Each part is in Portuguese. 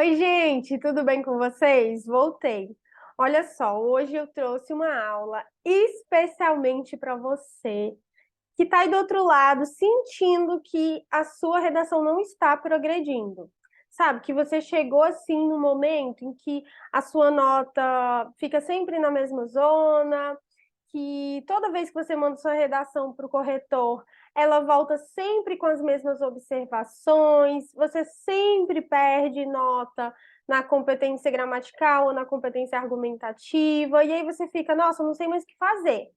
Oi, gente, tudo bem com vocês? Voltei. Olha só, hoje eu trouxe uma aula especialmente para você que está aí do outro lado sentindo que a sua redação não está progredindo. Sabe, que você chegou assim no momento em que a sua nota fica sempre na mesma zona, que toda vez que você manda sua redação para o corretor, ela volta sempre com as mesmas observações, você sempre perde nota na competência gramatical ou na competência argumentativa, e aí você fica, nossa, não sei mais o que fazer.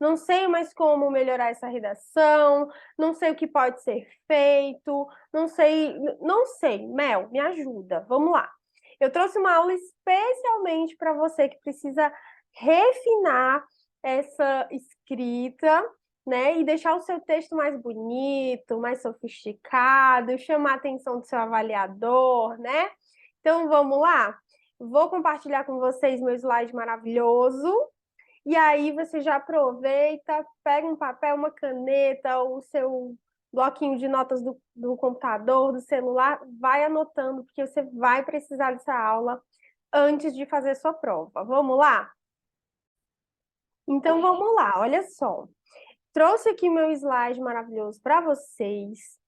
Não sei mais como melhorar essa redação, não sei o que pode ser feito, não sei. Mel, me ajuda, vamos lá. Eu trouxe uma aula especialmente para você que precisa refinar essa escrita, né, e deixar o seu texto mais bonito, mais sofisticado, chamar a atenção do seu avaliador, né? Então, vamos lá? Vou compartilhar com vocês meu slide maravilhoso. E aí você já aproveita, pega um papel, uma caneta, o seu bloquinho de notas do computador, do celular, vai anotando, porque você vai precisar dessa aula antes de fazer sua prova. Vamos lá? Então vamos lá, olha só. Trouxe aqui meu slide maravilhoso para vocês,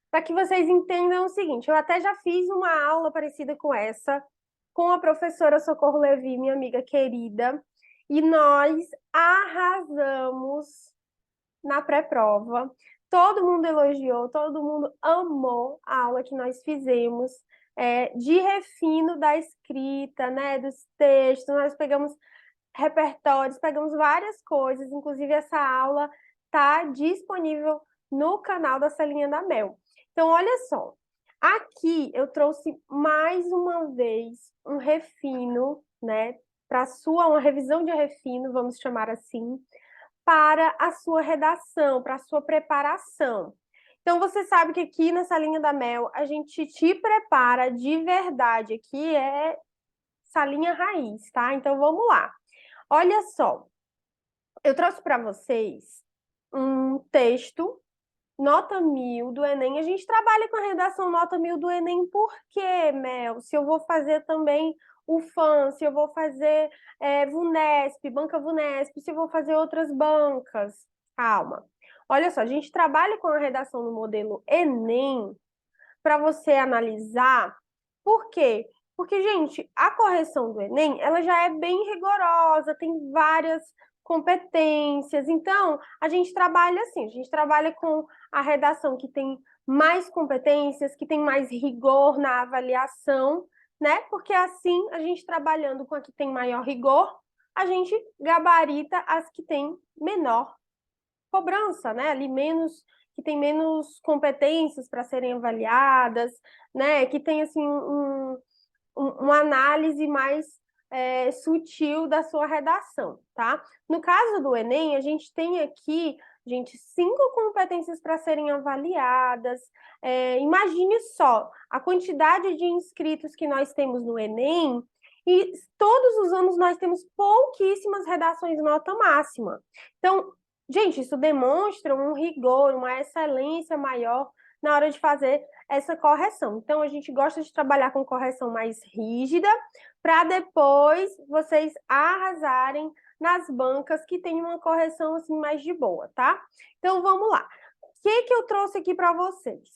para que vocês entendam o seguinte, eu até já fiz uma aula parecida com essa, com a professora Socorro Levi, minha amiga querida, e nós arrasamos na pré-prova. Todo mundo elogiou, todo mundo amou a aula que nós fizemos de refino da escrita, né, dos textos. Nós pegamos repertórios, pegamos várias coisas, inclusive essa aula está disponível no canal da Salinha da Mel. Então, olha só, aqui eu trouxe mais uma vez um refino, né, para uma revisão de refino, vamos chamar assim, para a sua redação, para a sua preparação. Então, você sabe que aqui na Salinha da Mel, a gente te prepara de verdade. Aqui é salinha raiz, tá? Então, vamos lá. Olha só, eu trouxe para vocês um texto, nota 1000 do Enem. A gente trabalha com a redação nota 1000 do Enem, por quê, Mel? Se eu vou fazer também o FAM, se eu vou fazer VUNESP, Banca VUNESP, se eu vou fazer outras bancas. Calma. Olha só, a gente trabalha com a redação no modelo Enem para você analisar. Por quê? Porque, gente, a correção do Enem, ela já é bem rigorosa, tem várias competências. Então, a gente trabalha assim, a gente trabalha com a redação que tem mais competências, que tem mais rigor na avaliação, né? Porque assim, a gente trabalhando com a que tem maior rigor, a gente gabarita as que têm menor cobrança, né? Ali menos, que tem menos competências para serem avaliadas, né? Que tem assim uma análise mais sutil da sua redação, tá? No caso do Enem, a gente tem aqui, gente, 5 competências para serem avaliadas. Imagine só a quantidade de inscritos que nós temos no Enem. E todos os anos nós temos pouquíssimas redações nota máxima. Então, gente, isso demonstra um rigor, uma excelência maior na hora de fazer essa correção. Então, a gente gosta de trabalhar com correção mais rígida, para depois vocês arrasarem nas bancas que tem uma correção assim mais de boa, tá? Então, vamos lá. O que eu trouxe aqui para vocês?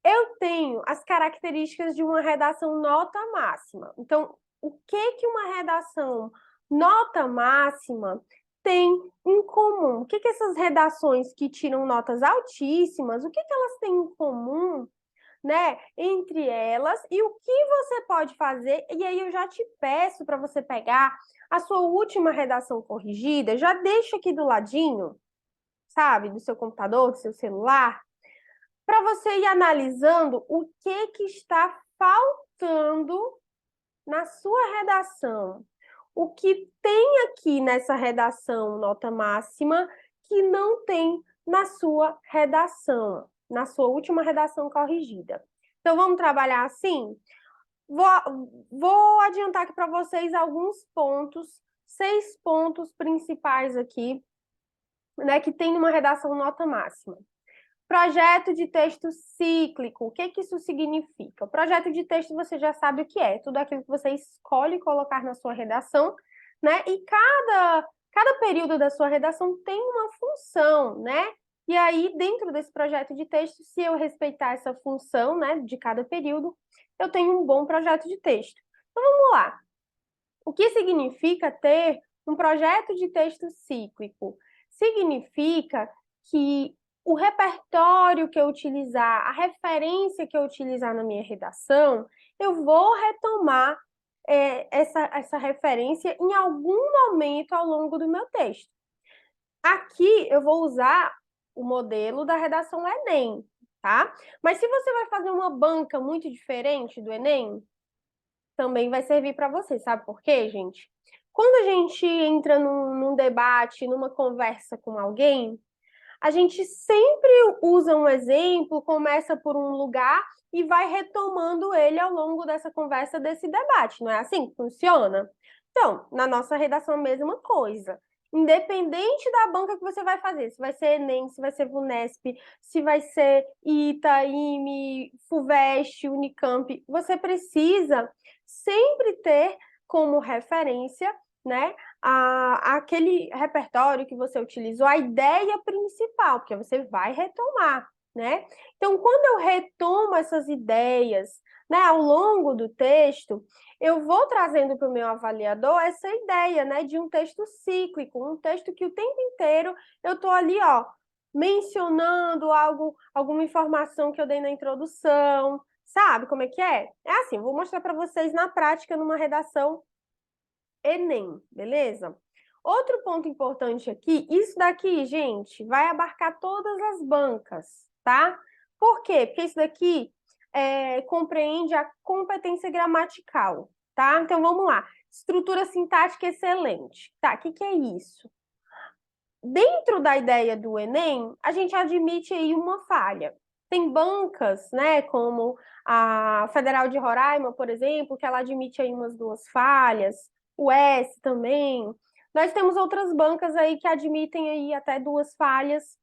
Eu tenho as características de uma redação nota máxima. Então, o que uma redação nota máxima tem em comum? O que essas redações que tiram notas altíssimas, o que elas têm em comum, né, entre elas, e o que você pode fazer? E aí eu já te peço para você pegar a sua última redação corrigida, já deixa aqui do ladinho, sabe, do seu computador, do seu celular, para você ir analisando o que está faltando na sua redação. O que tem aqui nessa redação nota máxima que não tem na sua redação, na sua última redação corrigida. Então, vamos trabalhar assim? Vou adiantar aqui para vocês alguns pontos, 6 pontos principais aqui, né, que tem numa redação nota máxima. Projeto de texto cíclico, o que que isso significa? O projeto de texto você já sabe o que é, tudo aquilo que você escolhe colocar na sua redação, né? E cada período da sua redação tem uma função, né? E aí, dentro desse projeto de texto, se eu respeitar essa função, né, de cada período, eu tenho um bom projeto de texto. Então, vamos lá. O que significa ter um projeto de texto cíclico? Significa que o repertório que eu utilizar, a referência que eu utilizar na minha redação, eu vou retomar essa referência em algum momento ao longo do meu texto. Aqui eu vou usar o modelo da redação Enem, tá? Mas se você vai fazer uma banca muito diferente do Enem, também vai servir para você, sabe por quê, gente? Quando a gente entra num debate, numa conversa com alguém, a gente sempre usa um exemplo, começa por um lugar e vai retomando ele ao longo dessa conversa, desse debate. Não é assim que funciona? Então, na nossa redação, a mesma coisa. Independente da banca que você vai fazer, se vai ser Enem, se vai ser VUNESP, se vai ser ITA, IME, FUVEST, Unicamp, você precisa sempre ter como referência, né, aquele repertório que você utilizou, a ideia principal, porque você vai retomar, né? Então, quando eu retomo essas ideias, né, ao longo do texto, eu vou trazendo para o meu avaliador essa ideia, né, de um texto cíclico, um texto que o tempo inteiro eu estou ali, ó, mencionando alguma informação que eu dei na introdução, sabe como é que é? É assim, vou mostrar para vocês na prática numa redação Enem, beleza? Outro ponto importante aqui, isso daqui, gente, vai abarcar todas as bancas, tá? Por quê? Porque isso daqui compreende a competência gramatical, tá? Então, vamos lá. Estrutura sintática excelente. Tá, o que é isso? Dentro da ideia do Enem, a gente admite aí uma falha. Tem bancas, né, como a Federal de Roraima, por exemplo, que ela admite aí umas 2 falhas, o S também. Nós temos outras bancas aí que admitem aí até 2 falhas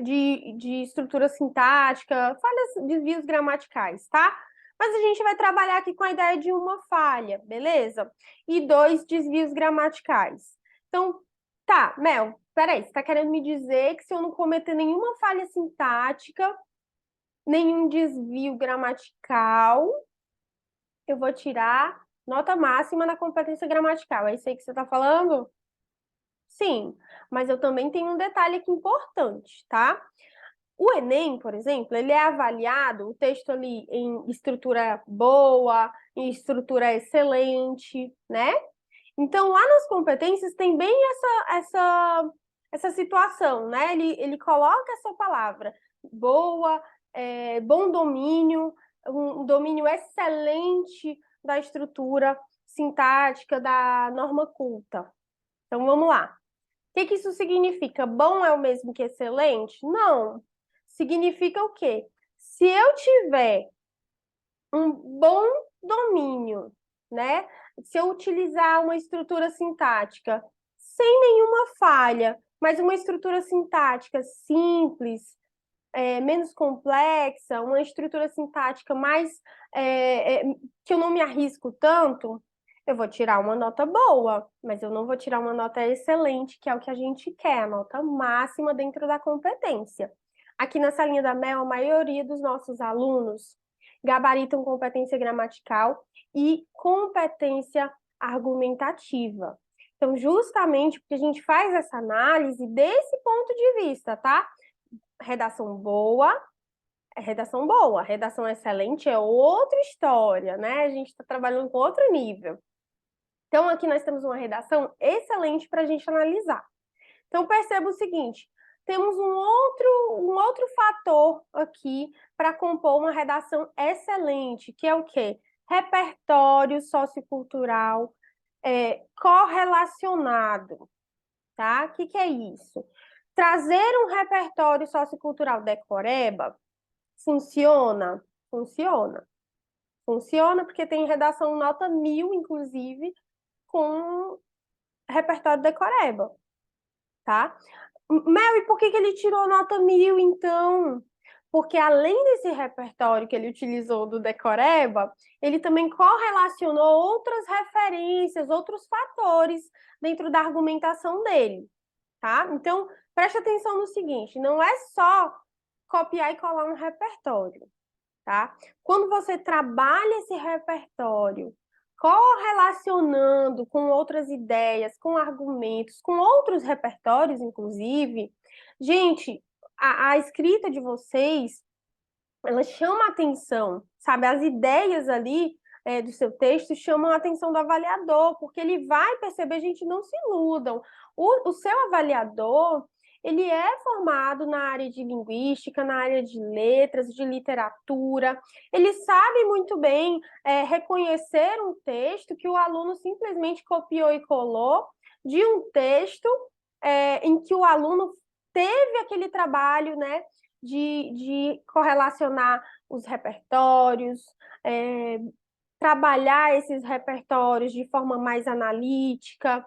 de estrutura sintática, falhas, desvios gramaticais, tá? Mas a gente vai trabalhar aqui com a ideia de uma falha, beleza? E 2 desvios gramaticais. Então, tá, Mel, peraí, você está querendo me dizer que se eu não cometer nenhuma falha sintática, nenhum desvio gramatical, eu vou tirar nota máxima na competência gramatical. É isso aí que você está falando? Sim, mas eu também tenho um detalhe aqui importante, tá? O Enem, por exemplo, ele é avaliado, o texto ali em estrutura boa, em estrutura excelente, né? Então, lá nas competências tem bem essa situação, né? Ele coloca essa palavra boa, bom domínio, um domínio excelente da estrutura sintática da norma culta. Então, vamos lá. O que isso significa? Bom é o mesmo que excelente? Não. Significa o quê? Se eu tiver um bom domínio, né? Se eu utilizar uma estrutura sintática sem nenhuma falha, mas uma estrutura sintática simples, menos complexa, uma estrutura sintática mais que eu não me arrisco tanto, eu vou tirar uma nota boa, mas eu não vou tirar uma nota excelente, que é o que a gente quer, a nota máxima dentro da competência. Aqui na salinha da Mel, a maioria dos nossos alunos gabaritam competência gramatical e competência argumentativa. Então, justamente porque a gente faz essa análise desse ponto de vista, tá? Redação boa é redação boa, redação excelente é outra história, né? A gente está trabalhando com outro nível. Então, aqui nós temos uma redação excelente para a gente analisar. Então, perceba o seguinte, temos um outro fator aqui para compor uma redação excelente, que é o quê? Repertório sociocultural correlacionado, tá? O que é isso? Trazer um repertório sociocultural decoreba funciona? Funciona. Funciona porque tem redação nota 1000, inclusive, com repertório decoreba, tá? Mel, e por que ele tirou nota 1000, então? Porque além desse repertório que ele utilizou do decoreba, ele também correlacionou outras referências, outros fatores dentro da argumentação dele, tá? Então, preste atenção no seguinte, não é só copiar e colar um repertório, tá? Quando você trabalha esse repertório, correlacionando com outras ideias, com argumentos, com outros repertórios, inclusive, gente, a escrita de vocês, ela chama a atenção, sabe? As ideias ali do seu texto chamam a atenção do avaliador, porque ele vai perceber, gente, não se iludam. O seu avaliador, ele é formado na área de linguística, na área de letras, de literatura. Ele sabe muito bem reconhecer um texto que o aluno simplesmente copiou e colou de um texto em que o aluno teve aquele trabalho, né, de correlacionar os repertórios, trabalhar esses repertórios de forma mais analítica,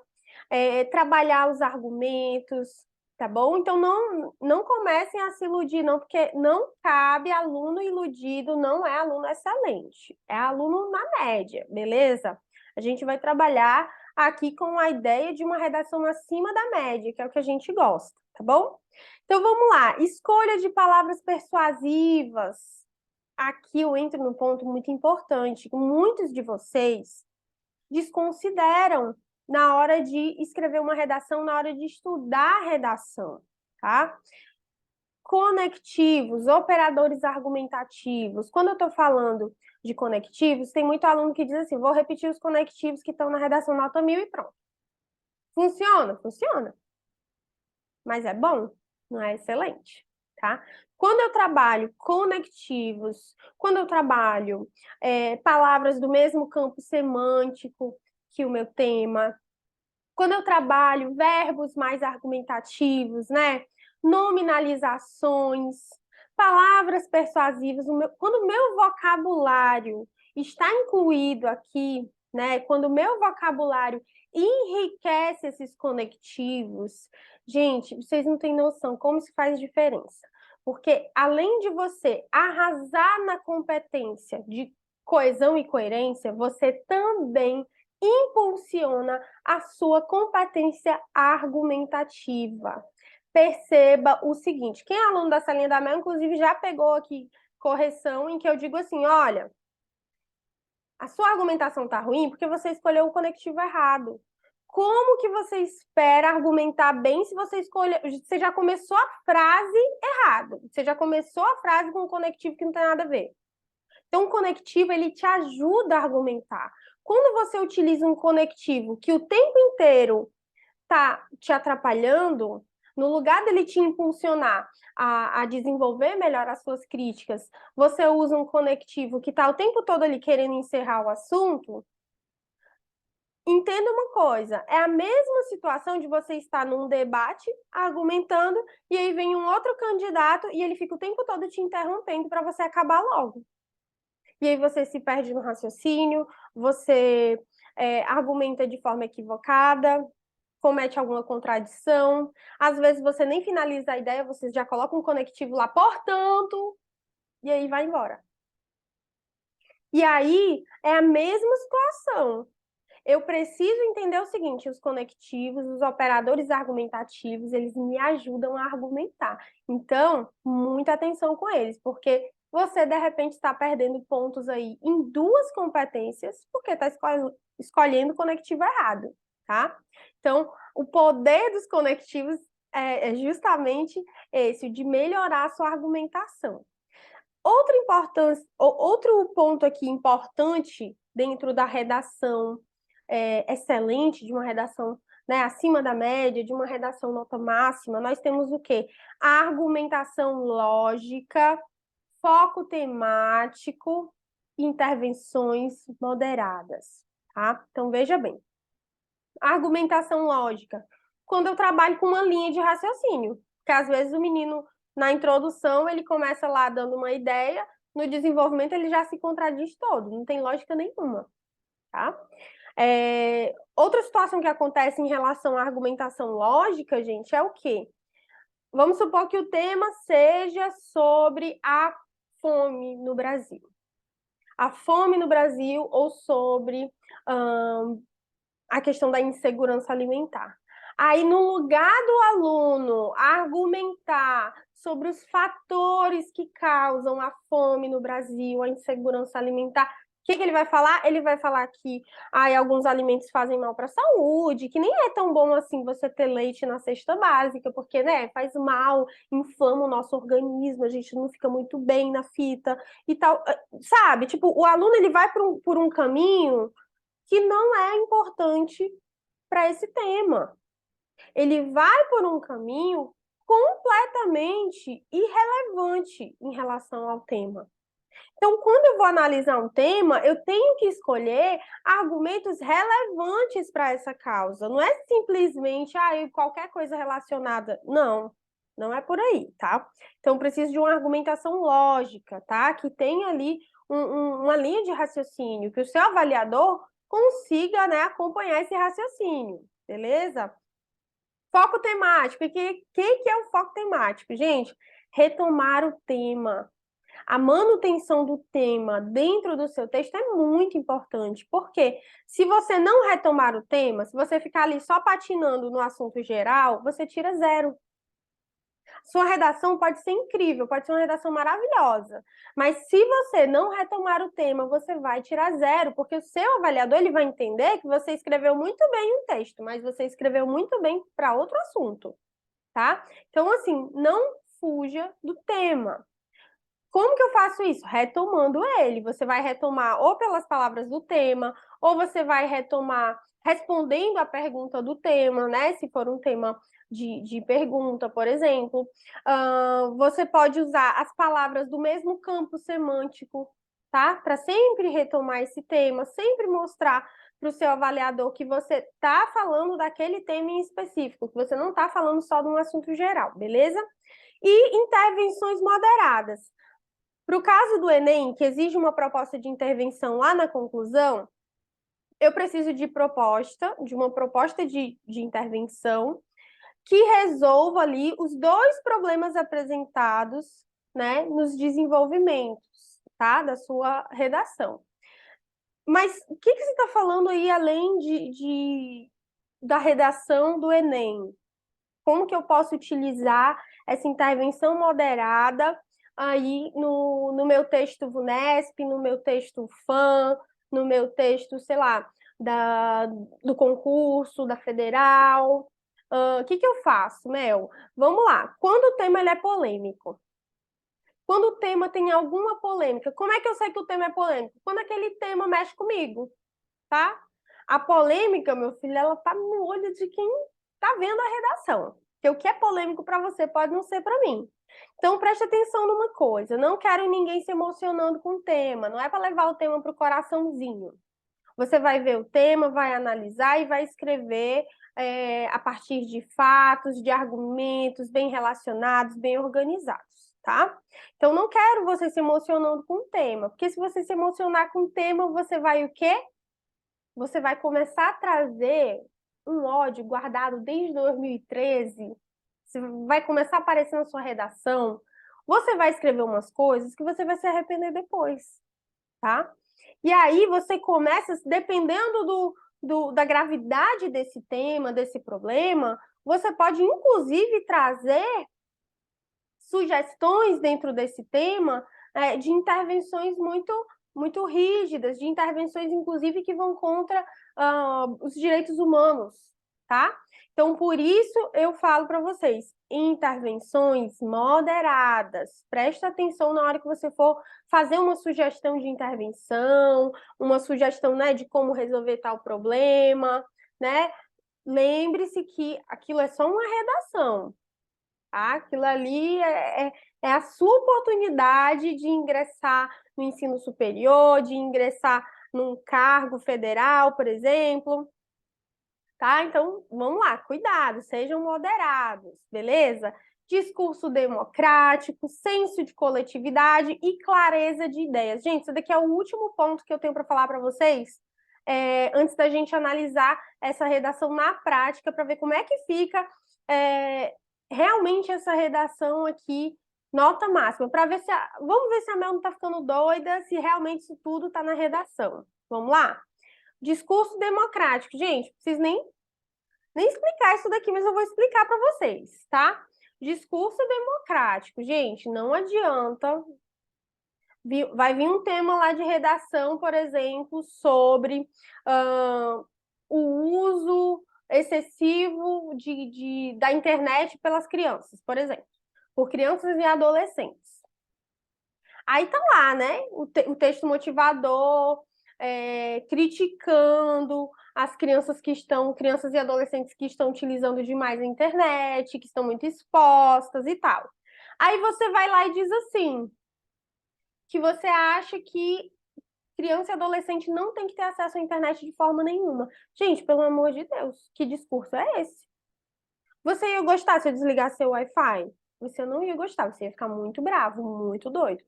trabalhar os argumentos, tá bom? Então, não comecem a se iludir, não, porque não cabe aluno iludido, não é aluno excelente, é aluno na média, beleza? A gente vai trabalhar aqui com a ideia de uma redação acima da média, que é o que a gente gosta, tá bom? Então, vamos lá. Escolha de palavras persuasivas. Aqui eu entro num ponto muito importante. Muitos de vocês desconsideram na hora de escrever uma redação, na hora de estudar a redação, tá? Conectivos, operadores argumentativos. Quando eu estou falando de conectivos, tem muito aluno que diz assim, vou repetir os conectivos que estão na redação nota 1000 e pronto. Funciona? Funciona. Mas é bom? Não é excelente, tá? Quando eu trabalho conectivos, quando eu trabalho palavras do mesmo campo semântico que o meu tema, quando eu trabalho verbos mais argumentativos, né? Nominalizações, palavras persuasivas, quando o meu vocabulário está incluído aqui, né? Quando o meu vocabulário enriquece esses conectivos, gente, vocês não têm noção como isso faz diferença. Porque além de você arrasar na competência de coesão e coerência, você também impulsiona a sua competência argumentativa. Perceba o seguinte, quem é aluno da salinha da Mel, inclusive, já pegou aqui correção em que eu digo assim, olha, a sua argumentação está ruim porque você escolheu o conectivo errado. Como que você espera argumentar bem se você já começou a frase errado? Você já começou a frase com um conectivo que não tem nada a ver. Então, o conectivo, ele te ajuda a argumentar. Quando você utiliza um conectivo que o tempo inteiro está te atrapalhando, no lugar dele te impulsionar a desenvolver melhor as suas críticas, você usa um conectivo que está o tempo todo ali querendo encerrar o assunto, entenda uma coisa, é a mesma situação de você estar num debate, argumentando, e aí vem um outro candidato e ele fica o tempo todo te interrompendo para você acabar logo. E aí você se perde no raciocínio, você argumenta de forma equivocada, comete alguma contradição, às vezes você nem finaliza a ideia, você já coloca um conectivo lá, portanto, e aí vai embora. E aí é a mesma situação. Eu preciso entender o seguinte, os conectivos, os operadores argumentativos, eles me ajudam a argumentar. Então, muita atenção com eles, porque você, de repente, está perdendo pontos aí em duas competências, porque está escolhendo o conectivo errado, tá? Então, o poder dos conectivos é justamente esse, de melhorar a sua argumentação. Outro ponto aqui importante dentro da redação excelente, de uma redação, né, acima da média, de uma redação nota máxima, nós temos o quê? A argumentação lógica, foco temático e intervenções moderadas, tá? Então, veja bem. Argumentação lógica. Quando eu trabalho com uma linha de raciocínio, porque às vezes o menino, na introdução, ele começa lá dando uma ideia, no desenvolvimento ele já se contradiz todo, não tem lógica nenhuma, tá? Outra situação que acontece em relação à argumentação lógica, gente, é o quê? Vamos supor que o tema seja sobre a fome no Brasil. A fome no Brasil ou sobre a questão da insegurança alimentar. Aí, no lugar do aluno argumentar sobre os fatores que causam a fome no Brasil, a insegurança alimentar, o que ele vai falar? Ele vai falar que alguns alimentos fazem mal para a saúde, que nem é tão bom assim você ter leite na cesta básica, porque, né, faz mal, inflama o nosso organismo, a gente não fica muito bem na fita e tal. Sabe? Tipo, o aluno ele vai por um caminho que não é importante para esse tema. Ele vai por um caminho completamente irrelevante em relação ao tema. Então, quando eu vou analisar um tema, eu tenho que escolher argumentos relevantes para essa causa. Não é simplesmente qualquer coisa relacionada. Não, não é por aí, tá? Então, preciso de uma argumentação lógica, tá? Que tenha ali uma linha de raciocínio, que o seu avaliador consiga, né, acompanhar esse raciocínio, beleza? Foco temático. O que é o foco temático? Gente, retomar o tema. A manutenção do tema dentro do seu texto é muito importante, porque se você não retomar o tema, se você ficar ali só patinando no assunto geral, você tira 0. Sua redação pode ser incrível, pode ser uma redação maravilhosa, mas se você não retomar o tema, você vai tirar 0, porque o seu avaliador ele vai entender que você escreveu muito bem um texto, mas você escreveu muito bem para outro assunto, tá? Então, assim, não fuja do tema. Como que eu faço isso? Retomando ele. Você vai retomar ou pelas palavras do tema, ou você vai retomar respondendo a pergunta do tema, né? Se for um tema de pergunta, por exemplo. Você pode usar as palavras do mesmo campo semântico, tá? Para sempre retomar esse tema, sempre mostrar para o seu avaliador que você está falando daquele tema em específico, que você não está falando só de um assunto geral, beleza? E intervenções moderadas. Para o caso do Enem, que exige uma proposta de intervenção lá na conclusão, eu preciso de uma proposta de intervenção que resolva ali os 2 problemas apresentados, né, nos desenvolvimentos, tá, da sua redação. Mas o que você está falando aí além da redação do Enem? Como que eu posso utilizar essa intervenção moderada aí no meu texto VUNESP, no meu texto FAM, no meu texto, sei lá, do concurso, da federal? O que eu faço, Mel? Vamos lá. Quando o tema ele é polêmico, quando o tema tem alguma polêmica, como é que eu sei que o tema é polêmico? Quando aquele tema mexe comigo, tá? A polêmica, meu filho, ela tá no olho de quem tá vendo a redação. Porque o que é polêmico para você pode não ser para mim. Então, preste atenção numa coisa. Não quero ninguém se emocionando com o tema. Não é para levar o tema para o coraçãozinho. Você vai ver o tema, vai analisar e vai escrever a partir de fatos, de argumentos bem relacionados, bem organizados, tá? Então, não quero você se emocionando com o tema. Porque se você se emocionar com o tema, você vai o quê? Você vai começar a trazer um ódio guardado desde 2013, você vai começar a aparecer na sua redação, você vai escrever umas coisas que você vai se arrepender depois, tá? E aí você começa, dependendo da gravidade desse tema, desse problema, você pode inclusive trazer sugestões dentro desse tema de intervenções muito rígidas, de intervenções, inclusive, que vão contra os direitos humanos, tá? Então, por isso, eu falo para vocês, intervenções moderadas. Presta atenção na hora que você for fazer uma sugestão de intervenção, uma sugestão, né, de como resolver tal problema, né? Lembre-se que aquilo é só uma redação, tá? Aquilo ali é a sua oportunidade de ingressar no ensino superior, de ingressar num cargo federal, por exemplo, tá? Então, vamos lá, cuidado, sejam moderados, beleza? Discurso democrático, senso de coletividade e clareza de ideias. Gente, isso daqui é o último ponto que eu tenho para falar para vocês, antes da gente analisar essa redação na prática, para ver como é que fica realmente essa redação aqui, nota máxima, para ver se vamos ver se a Mel não está ficando doida, se realmente isso tudo está na redação. Vamos lá? Discurso democrático. Gente, não preciso nem explicar isso daqui, mas eu vou explicar para vocês, tá? Discurso democrático. Gente, não adianta. Vai vir um tema lá de redação, por exemplo, sobre o uso excessivo da internet pelas crianças, por exemplo, por crianças e adolescentes. Aí tá lá, né, o texto motivador, criticando as crianças e adolescentes que estão utilizando demais a internet, que estão muito expostas e tal. Aí você vai lá e diz assim, que você acha que criança e adolescente não tem que ter acesso à internet de forma nenhuma. Gente, pelo amor de Deus, que discurso é esse? Você ia gostar se eu desligasse seu Wi-Fi? Você não ia gostar, você ia ficar muito bravo, muito doido.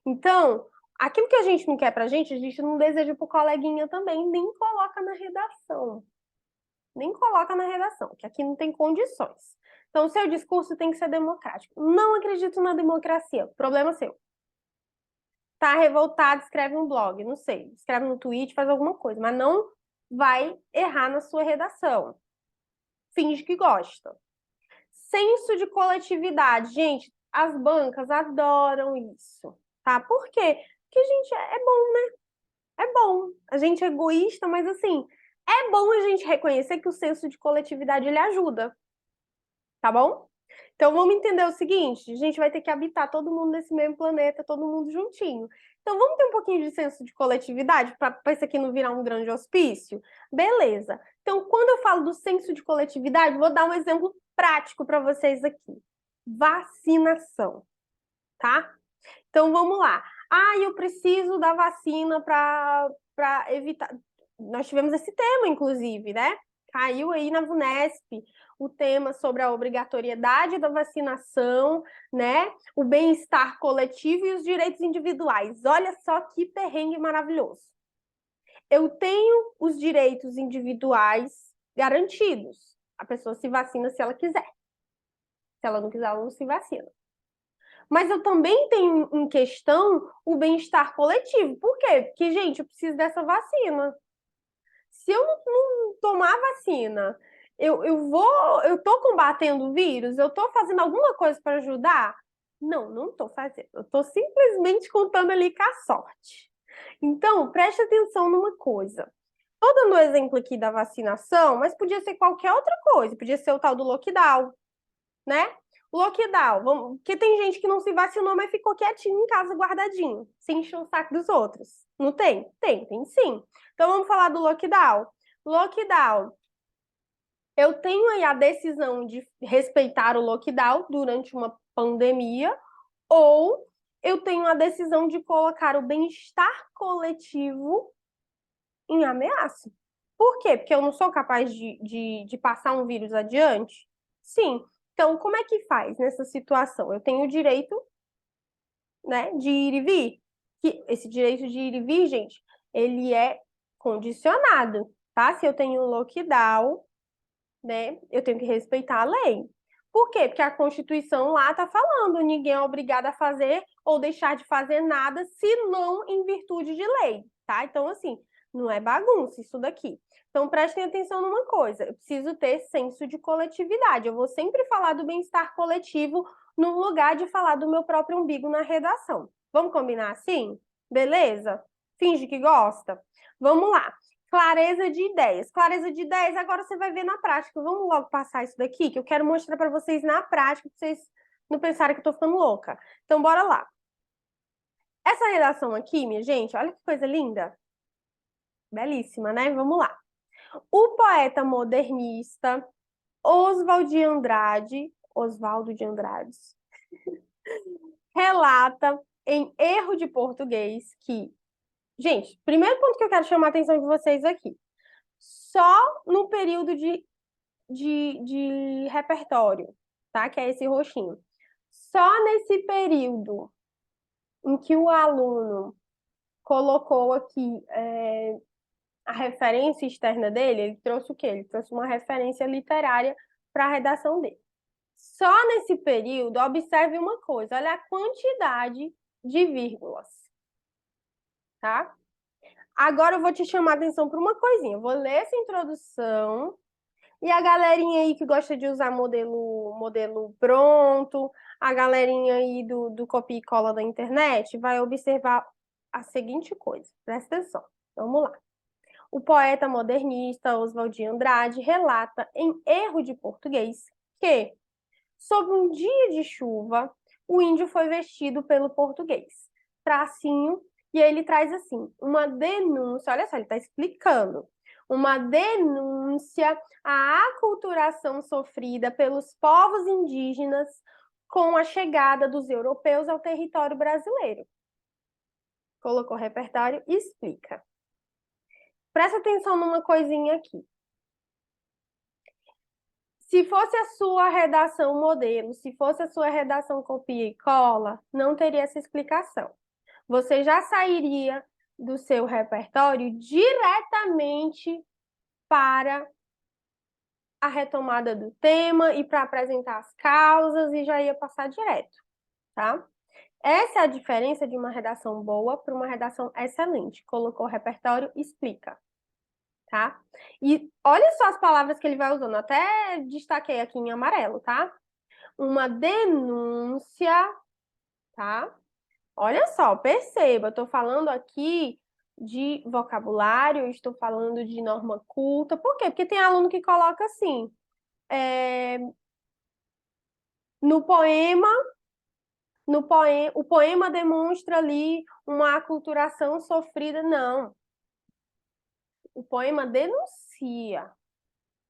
Então, aquilo que a gente não quer pra gente, a gente não deseja pro coleguinha também, nem coloca na redação. Nem coloca na redação, que aqui não tem condições. Então, o seu discurso tem que ser democrático. Não acredito na democracia, problema seu. Tá revoltado, escreve um blog, não sei, escreve no tweet, faz alguma coisa, mas não vai errar na sua redação. Finge que gosta. Senso de coletividade. Gente, as bancas adoram isso, tá? Por quê? Porque, gente, é bom, né? É bom. A gente é egoísta, mas assim, é bom a gente reconhecer que o senso de coletividade ele ajuda, tá bom? Então vamos entender o seguinte, a gente vai ter que habitar todo mundo nesse mesmo planeta, todo mundo juntinho. Então vamos ter um pouquinho de senso de coletividade para isso aqui não virar um grande hospício? Beleza. Então quando eu falo do senso de coletividade, vou dar um exemplo prático para vocês aqui. Vacinação, tá? Então vamos lá. Ah, eu preciso da vacina para evitar. Nós tivemos esse tema, inclusive, né? Caiu aí na VUNESP o tema sobre a obrigatoriedade da vacinação, né? O bem-estar coletivo e os direitos individuais. Olha só que perrengue maravilhoso. Eu tenho os direitos individuais garantidos. A pessoa se vacina se ela quiser. Se ela não quiser, ela não se vacina. Mas eu também tenho em questão o bem-estar coletivo. Por quê? Porque, gente, eu preciso dessa vacina. Se eu não tomar vacina, eu tô combatendo o vírus? Eu tô fazendo alguma coisa para ajudar? Não, não tô fazendo. Eu tô simplesmente contando ali com a sorte. Então, preste atenção numa coisa. Tô dando o exemplo aqui da vacinação, mas podia ser qualquer outra coisa. Podia ser o tal do lockdown, né? Lockdown, porque tem gente que não se vacinou, mas ficou quietinho em casa, guardadinho, sem encher o saco dos outros. Não tem? Tem sim. Então vamos falar do lockdown. Lockdown. Eu tenho aí a decisão de respeitar o lockdown durante uma pandemia, ou eu tenho a decisão de colocar o bem-estar coletivo em ameaça. Por quê? Porque eu não sou capaz de passar um vírus adiante? Sim. Então, como é que faz nessa situação? Eu tenho o direito, né, de ir e vir. Que esse direito de ir e vir, gente, ele é condicionado, tá? Se eu tenho lockdown, né, eu tenho que respeitar a lei. Por quê? Porque a Constituição lá tá falando, ninguém é obrigado a fazer ou deixar de fazer nada, se não em virtude de lei, tá? Então, assim, não é bagunça isso daqui. Então, prestem atenção numa coisa, eu preciso ter senso de coletividade. Eu vou sempre falar do bem-estar coletivo no lugar de falar do meu próprio umbigo na redação. Vamos combinar assim? Beleza? Finge que gosta? Vamos lá. Clareza de ideias. Clareza de ideias, agora você vai ver na prática. Vamos logo passar isso daqui, que eu quero mostrar para vocês na prática, para vocês não pensarem que eu tô ficando louca. Então, bora lá. Essa redação aqui, minha gente, olha que coisa linda. Belíssima, né? Vamos lá. O poeta modernista Oswaldo de Andrade, relata em Erro de Português que... Gente, primeiro ponto que eu quero chamar a atenção de vocês aqui. Só no período de repertório, tá? Que é esse roxinho. Só nesse período em que o aluno colocou aqui a referência externa dele, ele trouxe o quê? Ele trouxe uma referência literária para a redação dele. Só nesse período, observe uma coisa, olha a quantidade de vírgulas, tá? Agora eu vou te chamar a atenção para uma coisinha. Eu vou ler essa introdução e a galerinha aí que gosta de usar modelo pronto, a galerinha aí do copia e cola da internet, vai observar a seguinte coisa. Presta atenção. Vamos lá. O poeta modernista Oswald de Andrade relata em Erro de Português que, sob um dia de chuva, o índio foi vestido pelo português. Tracinho, e ele traz assim, uma denúncia, olha só, ele está explicando, uma denúncia à aculturação sofrida pelos povos indígenas com a chegada dos europeus ao território brasileiro. Colocou repertório e explica. Presta atenção numa coisinha aqui. Se fosse a sua redação modelo, se fosse a sua redação copia e cola, não teria essa explicação. Você já sairia do seu repertório diretamente para a retomada do tema e para apresentar as causas e já ia passar direto, tá? Essa é a diferença de uma redação boa para uma redação excelente. Colocou o repertório, explica, tá? E olha só as palavras que ele vai usando, até destaquei aqui em amarelo, tá? Uma denúncia, tá? Olha só, perceba, eu estou falando aqui de vocabulário, eu estou falando de norma culta. Por quê? Porque tem aluno que coloca assim, no poema, o poema demonstra ali uma aculturação sofrida. Não, o poema denuncia,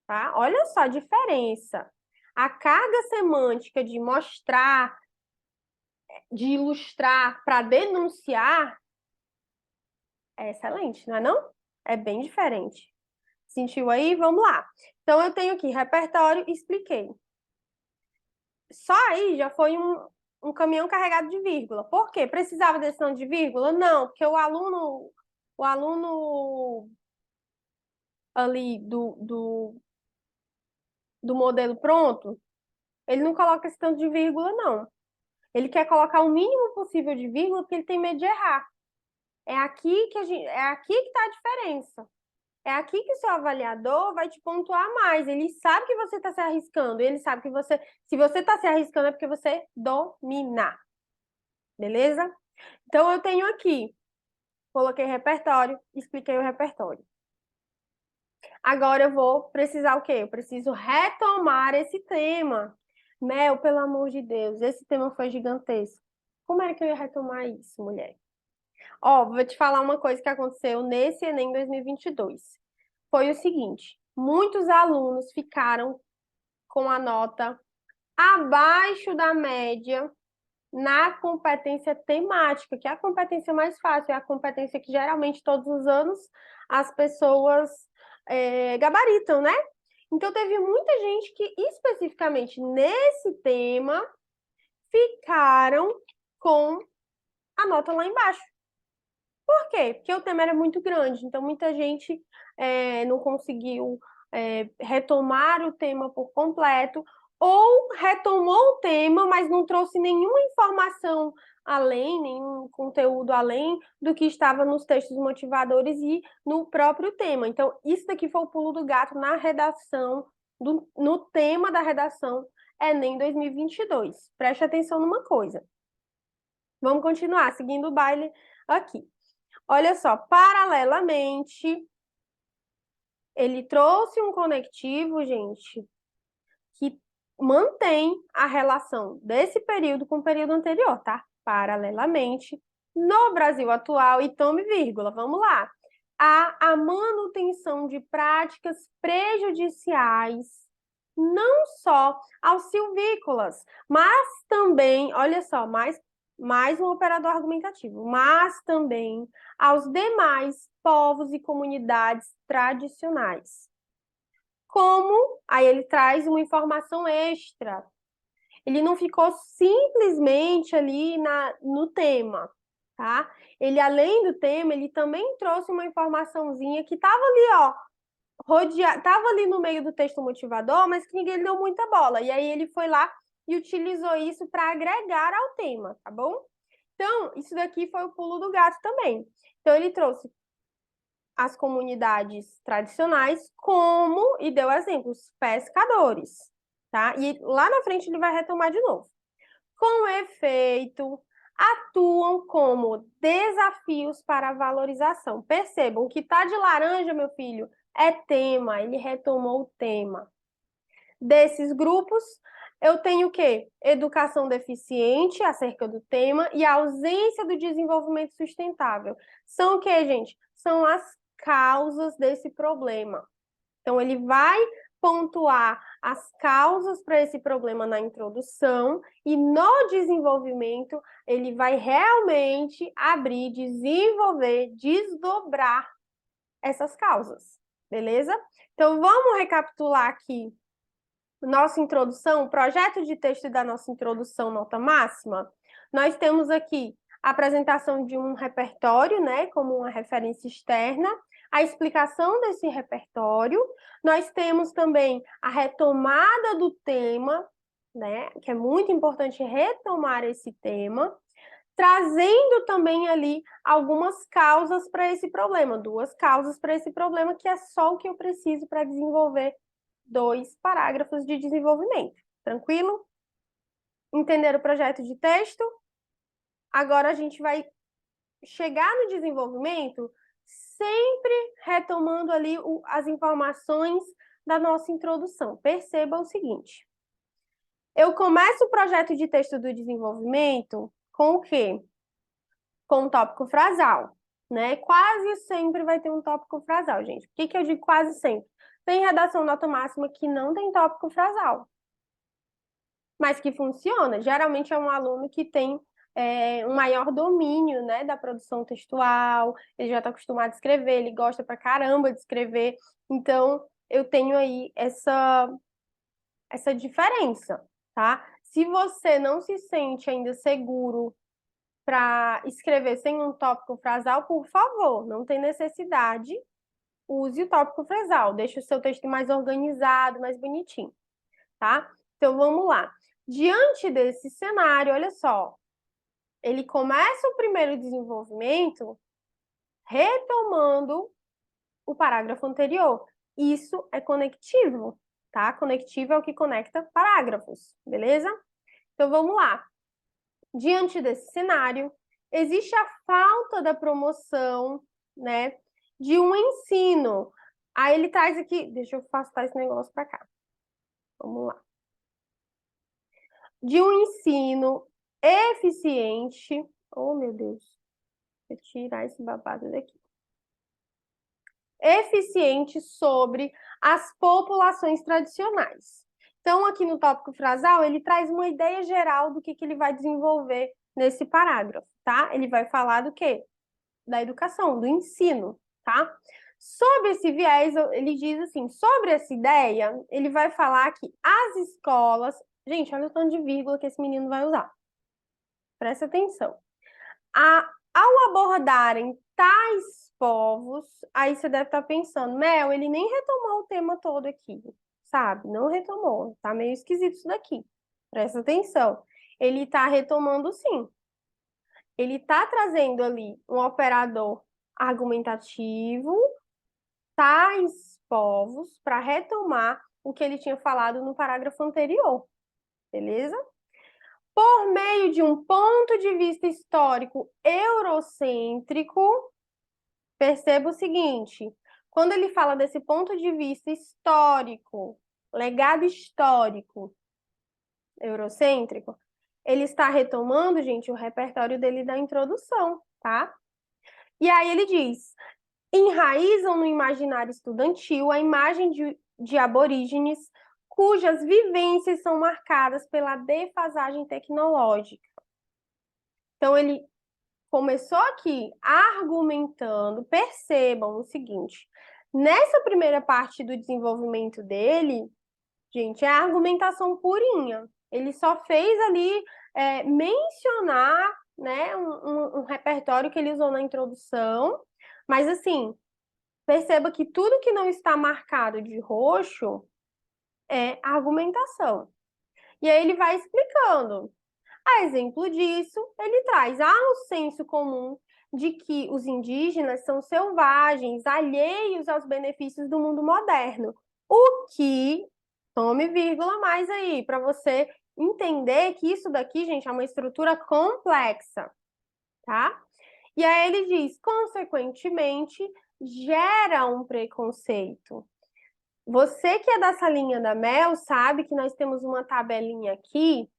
tá? Olha só a diferença. A carga semântica de mostrar, de ilustrar para denunciar é excelente, não é não? É bem diferente. Sentiu aí? Vamos lá. Então, eu tenho aqui repertório, expliquei. Só aí já foi um caminhão carregado de vírgula. Por quê? Precisava desse tanto de vírgula? Não, porque o aluno ali do modelo pronto, ele não coloca esse tanto de vírgula, não. Ele quer colocar o mínimo possível de vírgula porque ele tem medo de errar. É aqui que está a diferença. É aqui que o seu avaliador vai te pontuar mais. Ele sabe que você está se arriscando. Ele sabe que se você está se arriscando, é porque você domina. Beleza? Então, eu tenho aqui, coloquei repertório, expliquei o repertório. Agora eu vou precisar o quê? Eu preciso retomar esse tema. Mel, pelo amor de Deus, esse tema foi gigantesco. Como era que eu ia retomar isso, mulher? Ó, vou te falar uma coisa que aconteceu nesse Enem 2022. Foi o seguinte, muitos alunos ficaram com a nota abaixo da média na competência temática, que é a competência mais fácil, é a competência que geralmente todos os anos as pessoas gabaritam, né? Então, teve muita gente que, especificamente nesse tema, ficaram com a nota lá embaixo. Por quê? Porque o tema era muito grande, então muita gente não conseguiu retomar o tema por completo, ou retomou o tema, mas não trouxe nenhuma informação além, nenhum conteúdo além do que estava nos textos motivadores e no próprio tema. Então, isso daqui foi o pulo do gato na redação, no tema da redação Enem 2022. Preste atenção numa coisa. Vamos continuar, seguindo o baile aqui. Olha só, paralelamente, ele trouxe um conectivo, gente, que mantém a relação desse período com o período anterior, tá? Paralelamente, no Brasil atual, e tome vírgula, vamos lá. Há a manutenção de práticas prejudiciais, não só aos silvícolas, mas também, olha só, mais um operador argumentativo, mas também aos demais povos e comunidades tradicionais. Como, aí ele traz uma informação extra. Ele não ficou simplesmente ali no tema, tá? Ele, além do tema, ele também trouxe uma informaçãozinha que estava ali, ó, tava ali no meio do texto motivador, mas que ninguém deu muita bola. E aí ele foi lá e utilizou isso para agregar ao tema, tá bom? Então, isso daqui foi o pulo do gato também. Então, ele trouxe as comunidades tradicionais como, e deu exemplos, pescadores, tá? E lá na frente ele vai retomar de novo. Com efeito, atuam como desafios para a valorização. Percebam que tá de laranja, meu filho, é tema, ele retomou o tema. Desses grupos, eu tenho o quê? Educação deficiente acerca do tema e a ausência do desenvolvimento sustentável. São o quê, gente? São as causas desse problema. Então, ele vai pontuar as causas para esse problema na introdução e no desenvolvimento ele vai realmente abrir, desenvolver, desdobrar essas causas, beleza? Então, vamos recapitular aqui nossa introdução, o projeto de texto da nossa introdução nota máxima. Nós temos aqui a apresentação de um repertório, né, como uma referência externa, a explicação desse repertório. Nós temos também a retomada do tema, né, que é muito importante retomar esse tema, trazendo também ali algumas causas para esse problema, 2 causas para esse problema, que é só o que eu preciso para desenvolver 2 parágrafos de desenvolvimento. Tranquilo? Entenderam o projeto de texto? Agora a gente vai chegar no desenvolvimento sempre retomando ali as informações da nossa introdução. Perceba o seguinte. Eu começo o projeto de texto do desenvolvimento com o quê? Com um tópico frasal, né? Quase sempre vai ter um tópico frasal, gente. Por que eu digo quase sempre? Tem redação nota máxima que não tem tópico frasal, mas que funciona. Geralmente é um aluno que tem um maior domínio, né, da produção textual, ele já está acostumado a escrever, ele gosta pra caramba de escrever. Então, eu tenho aí essa diferença, tá? Se você não se sente ainda seguro para escrever sem um tópico frasal, por favor, não tem necessidade, use o tópico frasal, deixe o seu texto mais organizado, mais bonitinho, tá? Então, vamos lá. Diante desse cenário, olha só, ele começa o primeiro desenvolvimento retomando o parágrafo anterior. Isso é conectivo, tá? Conectivo é o que conecta parágrafos, beleza? Então, vamos lá. Diante desse cenário, existe a falta da promoção, né, de um ensino. Aí ele traz aqui, deixa eu afastar esse negócio para cá. Vamos lá. De um ensino eficiente. Oh, meu Deus. Vou tirar esse babado daqui. Eficiente sobre as populações tradicionais. Então, aqui no tópico frasal, ele traz uma ideia geral do que ele vai desenvolver nesse parágrafo, tá? Ele vai falar do quê? Da educação, do ensino, tá? Sobre esse viés, ele diz assim, sobre essa ideia, ele vai falar que as escolas... Gente, olha o tanto de vírgula que esse menino vai usar. Presta atenção. Ao abordarem tais povos, aí você deve estar pensando, Mel, ele nem retomou o tema todo aqui, sabe? Não retomou, tá meio esquisito isso daqui. Presta atenção. Ele está retomando sim. Ele está trazendo ali um operador argumentativo, tais povos, para retomar o que ele tinha falado no parágrafo anterior, beleza? Por meio de um ponto de vista histórico eurocêntrico, perceba o seguinte, quando ele fala desse ponto de vista histórico, legado histórico eurocêntrico, ele está retomando, gente, o repertório dele da introdução, tá? E aí ele diz, enraizam no imaginário estudantil a imagem de aborígenes cujas vivências são marcadas pela defasagem tecnológica. Então, ele começou aqui argumentando, percebam o seguinte, nessa primeira parte do desenvolvimento dele, gente, é a argumentação purinha. Ele só fez ali mencionar, né, um repertório que ele usou na introdução, mas assim, Perceba que tudo que não está marcado de roxo é argumentação. E aí ele vai explicando. A exemplo disso, ele traz o senso comum de que os indígenas são selvagens, alheios aos benefícios do mundo moderno. O que, tome vírgula mais aí, para você entender que isso daqui, gente, é uma estrutura complexa, tá? E aí ele diz, consequentemente, gera um preconceito. Você que é da salinha da Mel sabe que nós temos uma tabelinha aqui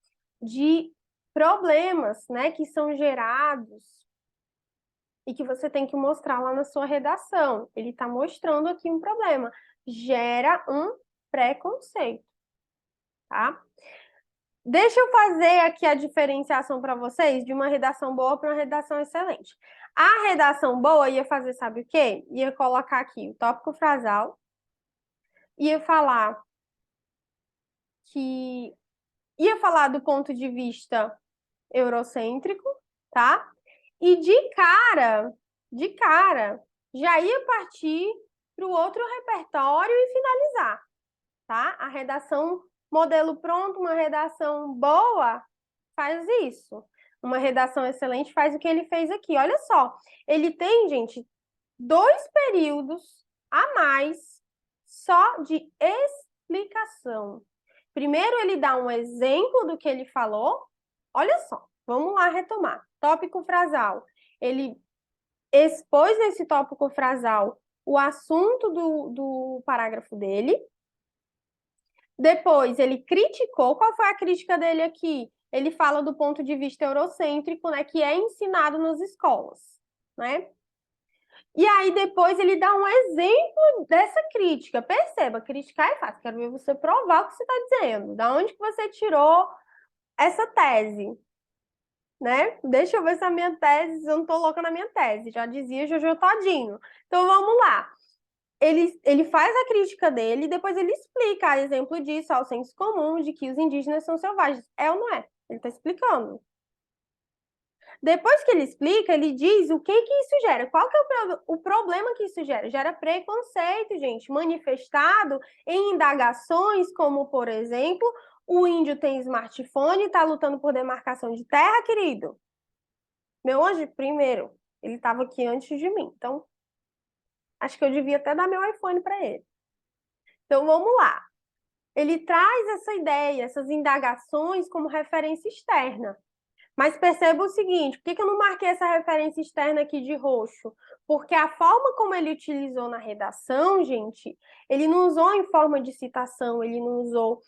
de problemas, né, que são gerados e que você tem que mostrar lá na sua redação. Ele está mostrando aqui um problema. Gera um preconceito, tá? Deixa eu fazer aqui a diferenciação para vocês de uma redação boa para uma redação excelente. A redação boa ia fazer, sabe o quê? Ia colocar aqui o tópico frasal, ia falar que ia falar do ponto de vista eurocêntrico, tá? E de cara, já ia partir para o outro repertório e finalizar, tá? A redação modelo pronto, uma redação boa, faz isso. Uma redação excelente faz o que ele fez aqui. Olha só, ele tem, gente, 2 períodos a mais só de explicação. Primeiro, ele dá um exemplo do que ele falou. Olha só, vamos lá retomar. Tópico frasal. Ele expôs nesse tópico frasal o assunto do parágrafo dele. Depois, ele criticou. Qual foi a crítica dele aqui? Ele fala do ponto de vista eurocêntrico, né, que é ensinado nas escolas, né? E aí, depois, ele dá um exemplo dessa crítica. Perceba, criticar é fácil. Quero ver você provar o que você está dizendo. Da onde que você tirou essa tese, né? Deixa eu ver se a minha tese... Eu não tô louca na minha tese. Já dizia Jojo Todinho. Então, vamos lá. Ele faz a crítica dele e depois ele explica, a exemplo disso, ao senso comum de que os indígenas são selvagens. É ou não é? Ele está explicando. Depois que ele explica, ele diz o que isso gera. Qual que é o problema que isso gera? Gera preconceito, gente, manifestado em indagações como, por exemplo, o índio tem smartphone e está lutando por demarcação de terra, querido. Meu anjo, primeiro, ele estava aqui antes de mim, então acho que eu devia até dar meu iPhone para ele. Então vamos lá. Ele traz essa ideia, essas indagações como referência externa. Mas perceba o seguinte, por que eu não marquei essa referência externa aqui de roxo? Porque a forma como ele utilizou na redação, gente, ele não usou em forma de citação, ele não usou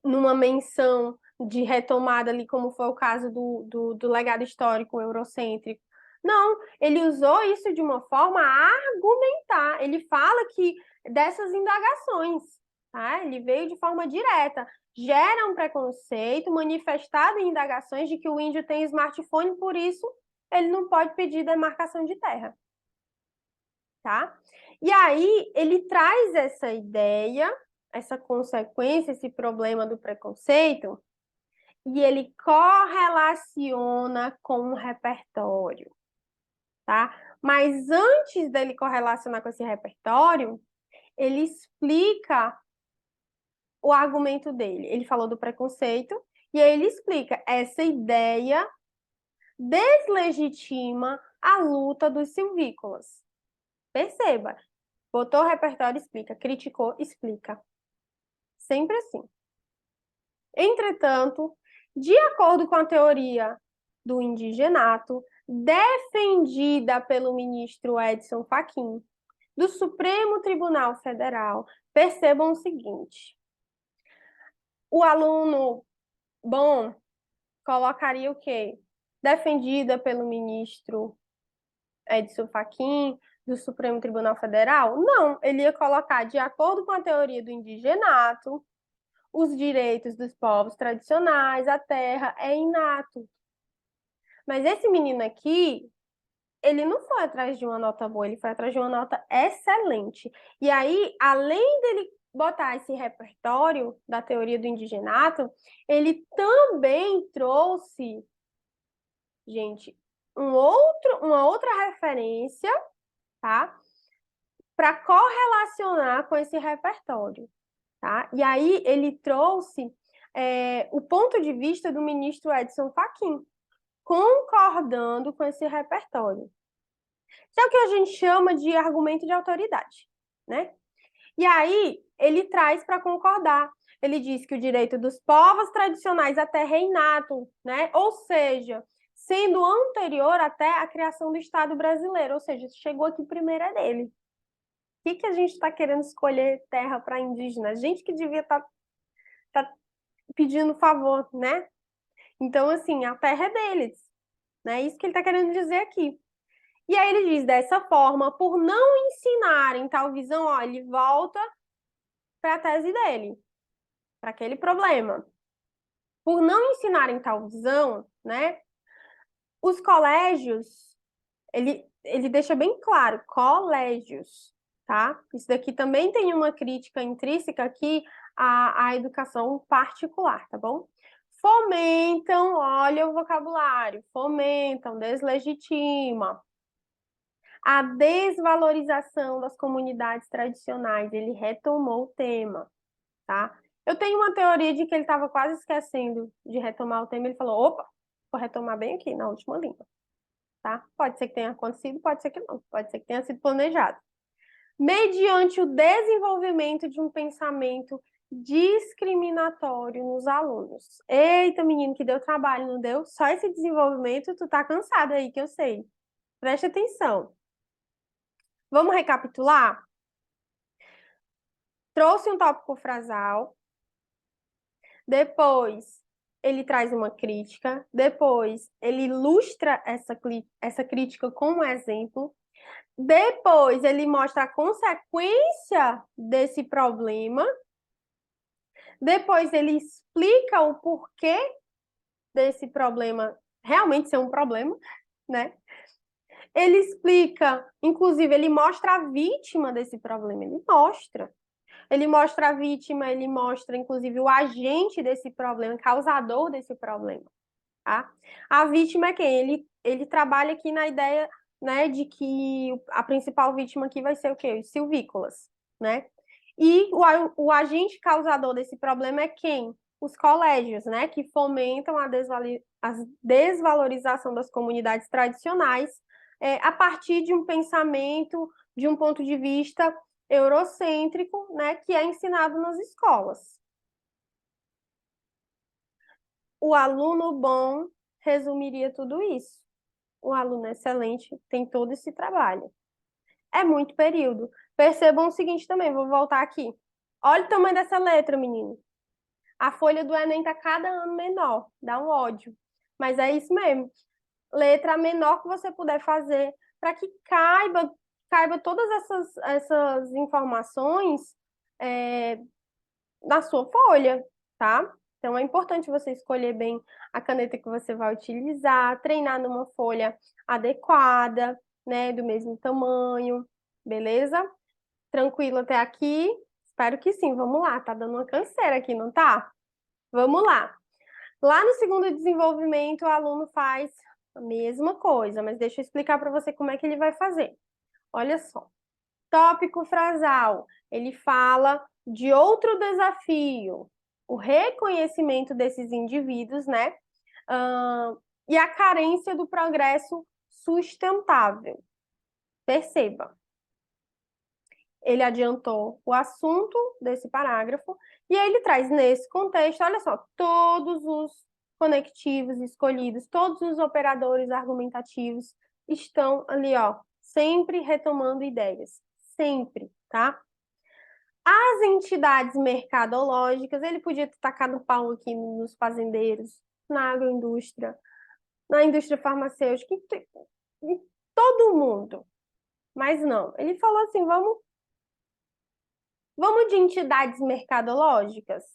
numa menção de retomada ali, como foi o caso do legado histórico eurocêntrico. Não, ele usou isso de uma forma a argumentar. Ele fala que dessas indagações, tá? Ele veio de forma direta. Gera um preconceito manifestado em indagações de que o índio tem smartphone, por isso ele não pode pedir demarcação de terra, tá? E aí ele traz essa ideia, essa consequência, esse problema do preconceito, e ele correlaciona com o repertório, tá? Mas antes dele correlacionar com esse repertório, ele explica o argumento dele. Ele falou do preconceito, e aí ele explica, essa ideia deslegitima a luta dos silvícolas. Perceba, botou o repertório, explica, criticou, explica. Sempre assim. Entretanto, de acordo com a teoria do indigenato, defendida pelo ministro Edson Fachin, do Supremo Tribunal Federal, percebam o seguinte: o aluno bom colocaria o quê? Defendida pelo ministro Edson Fachin, do Supremo Tribunal Federal? Não, ele ia colocar, de acordo com a teoria do indigenato, os direitos dos povos tradicionais, a terra é inato. Mas esse menino aqui, ele não foi atrás de uma nota boa, ele foi atrás de uma nota excelente. E aí, além dele botar esse repertório da teoria do indigenato, ele também trouxe, gente, uma outra referência, tá? Para correlacionar com esse repertório, tá? E aí ele trouxe o ponto de vista do ministro Edson Fachin, concordando com esse repertório. Que é o que a gente chama de argumento de autoridade, né? E aí ele traz para concordar. Ele diz que o direito dos povos tradicionais à terra é inato, né? Ou seja, sendo anterior até a criação do Estado brasileiro, ou seja, chegou aqui primeiro é dele. O que a gente está querendo escolher terra para indígena? A gente que devia estar pedindo favor, né? Então, assim, a terra é deles, né? Isso que ele está querendo dizer aqui. E aí ele diz, dessa forma, por não ensinarem tal visão, ó, ele volta para a tese dele, para aquele problema. Por não ensinarem tal visão, né, os colégios, ele deixa bem claro, colégios, tá? Isso daqui também tem uma crítica intrínseca aqui à educação particular, tá bom? Fomentam, olha o vocabulário, fomentam, deslegitima a desvalorização das comunidades tradicionais. Ele retomou o tema, tá? Eu tenho uma teoria de que ele estava quase esquecendo de retomar o tema. Ele falou, opa, vou retomar bem aqui, na última língua, tá? Pode ser que tenha acontecido, pode ser que não. Pode ser que tenha sido planejado. Mediante o desenvolvimento de um pensamento discriminatório nos alunos. Eita, menino, que deu trabalho, não deu? Só esse desenvolvimento, tu tá cansado aí, que eu sei. Preste atenção. Vamos recapitular? Trouxe um tópico frasal, depois ele traz uma crítica, depois ele ilustra essa crítica com um exemplo, depois ele mostra a consequência desse problema, depois ele explica o porquê desse problema realmente ser um problema, né? Ele explica, inclusive, ele mostra a vítima desse problema, ele mostra a vítima, ele mostra, inclusive, o agente desse problema, causador desse problema, tá? A vítima é quem? Ele trabalha aqui na ideia, né, de que a principal vítima aqui vai ser o quê? Os silvícolas, né? E o agente causador desse problema é quem? Os colégios, né, que fomentam a desvalorização das comunidades tradicionais a partir de um pensamento, de um ponto de vista eurocêntrico, né, que é ensinado nas escolas. O aluno bom resumiria tudo isso. O aluno excelente tem todo esse trabalho. É muito período. Percebam o seguinte também, vou voltar aqui. Olha o tamanho dessa letra, menino. A folha do Enem tá cada ano menor, dá um ódio. Mas é isso mesmo. Letra menor que você puder fazer para que caiba todas essas informações na sua folha, tá? Então é importante você escolher bem a caneta que você vai utilizar, treinar numa folha adequada, né, do mesmo tamanho, beleza? Tranquilo até aqui? Espero que sim. Vamos lá, tá dando uma canseira aqui, não tá? Vamos lá. Lá no segundo desenvolvimento, o aluno faz a mesma coisa, mas deixa eu explicar para você como é que ele vai fazer. Olha só. Tópico frasal. Ele fala de outro desafio, o reconhecimento desses indivíduos, né? E a carência do progresso sustentável. Perceba. Ele adiantou o assunto desse parágrafo e aí ele traz nesse contexto, olha só, todos os conectivos escolhidos, todos os operadores argumentativos estão ali, ó, sempre retomando ideias, sempre, tá? As entidades mercadológicas, ele podia ter tacado pau aqui nos fazendeiros, na agroindústria, na indústria farmacêutica, em todo mundo. Mas não, ele falou assim, vamos de entidades mercadológicas,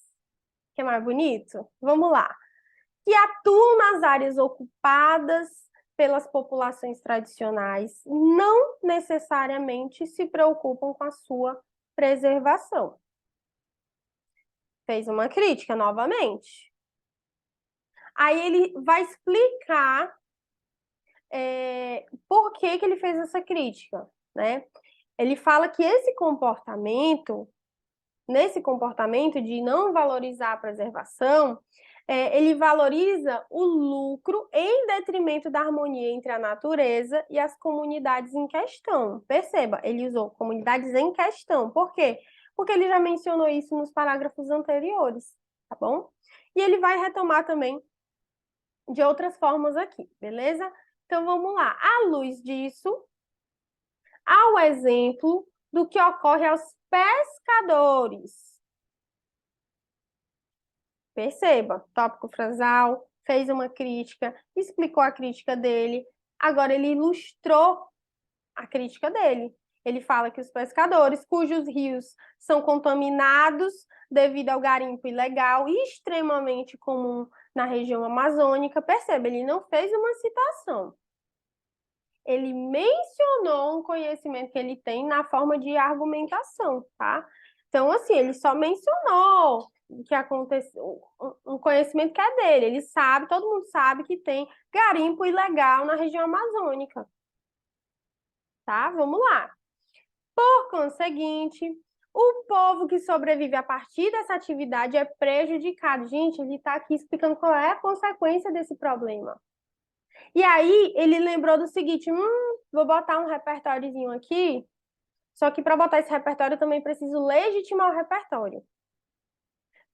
que é mais bonito? Vamos lá. Que atuam nas áreas ocupadas pelas populações tradicionais, não necessariamente se preocupam com a sua preservação. Fez uma crítica novamente. Aí ele vai explicar por que ele fez essa crítica. né? Ele fala que nesse comportamento de não valorizar a preservação, ele valoriza o lucro em detrimento da harmonia entre a natureza e as comunidades em questão. Perceba, ele usou comunidades em questão. Por quê? Porque ele já mencionou isso nos parágrafos anteriores, tá bom? E ele vai retomar também de outras formas aqui, beleza? Então, vamos lá. À luz disso, há o exemplo do que ocorre aos pescadores. Perceba, tópico frasal, fez uma crítica, explicou a crítica dele, agora ele ilustrou a crítica dele. Ele fala que os pescadores, cujos rios são contaminados devido ao garimpo ilegal e extremamente comum na região amazônica, perceba, ele não fez uma citação. Ele mencionou um conhecimento que ele tem na forma de argumentação, tá? Então, assim, ele só mencionou que aconteceu, um conhecimento que é dele. Ele sabe, todo mundo sabe que tem garimpo ilegal na região amazônica. Tá? Vamos lá. Por conseguinte, o povo que sobrevive a partir dessa atividade é prejudicado. Gente, ele está aqui explicando qual é a consequência desse problema. E aí, ele lembrou do seguinte, vou botar um repertóriozinho aqui, só que para botar esse repertório eu também preciso legitimar o repertório.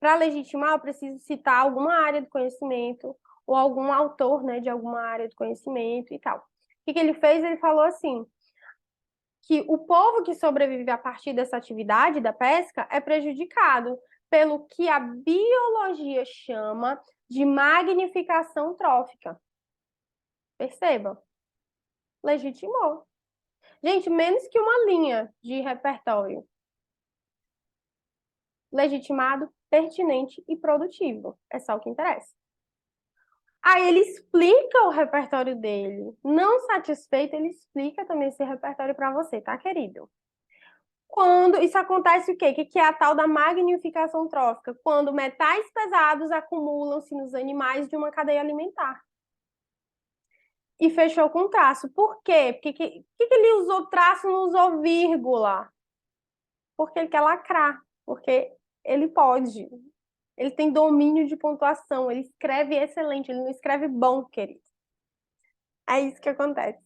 Para legitimar, eu preciso citar alguma área do conhecimento ou algum autor, né, de alguma área do conhecimento e tal. O que ele fez? Ele falou assim, que o povo que sobrevive a partir dessa atividade da pesca é prejudicado pelo que a biologia chama de magnificação trófica. Perceba? Legitimou. Gente, menos que uma linha de repertório. Legitimado, pertinente e produtivo. É só o que interessa. Aí ele explica o repertório dele. Não satisfeito, ele explica também esse repertório para você, tá, querido? Quando isso acontece o quê? O que é a tal da magnificação trófica? Quando metais pesados acumulam-se nos animais de uma cadeia alimentar. E fechou com traço. Por quê? Porque que ele usou traço, não usou vírgula? Porque ele quer lacrar. Porque ele pode. Ele tem domínio de pontuação. Ele escreve excelente. Ele não escreve bom, querido. É isso que acontece.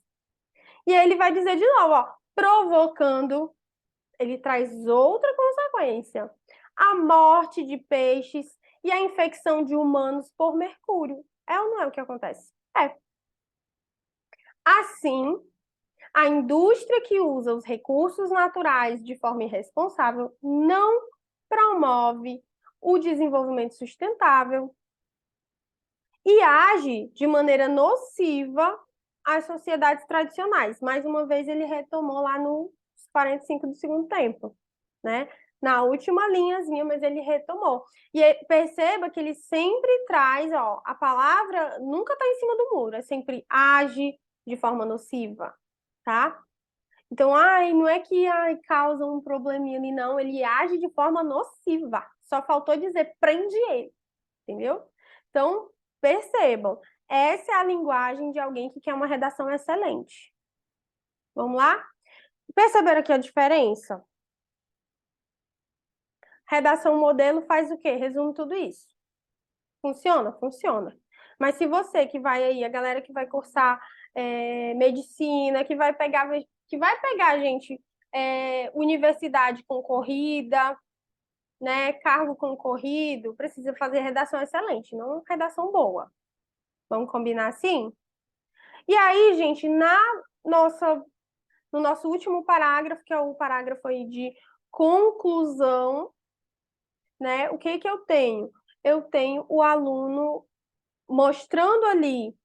E aí ele vai dizer de novo, ó, provocando, ele traz outra consequência, a morte de peixes e a infecção de humanos por mercúrio. É ou não é o que acontece? É. Assim, a indústria que usa os recursos naturais de forma irresponsável não promove o desenvolvimento sustentável e age de maneira nociva às sociedades tradicionais. Mais uma vez, ele retomou lá nos 45 do segundo tempo, né? Na última linhazinha, mas ele retomou. E perceba que ele sempre traz, ó, a palavra nunca está em cima do muro, é sempre age de forma nociva, tá? Então, não é que causa um probleminha ali, não, ele age de forma nociva. Só faltou dizer prende ele, entendeu? Então, percebam, essa é a linguagem de alguém que quer uma redação excelente. Vamos lá? Perceberam aqui a diferença? Redação modelo faz o quê? Resume tudo isso. Funciona? Funciona. Mas se você que vai aí, a galera que vai cursar medicina, que vai pegar, gente, universidade concorrida, né, cargo concorrido, precisa fazer redação excelente, não redação boa. Vamos combinar assim? E aí, gente, no nosso último parágrafo, que é o parágrafo aí de conclusão, né? O que que eu tenho? Eu tenho o aluno mostrando ali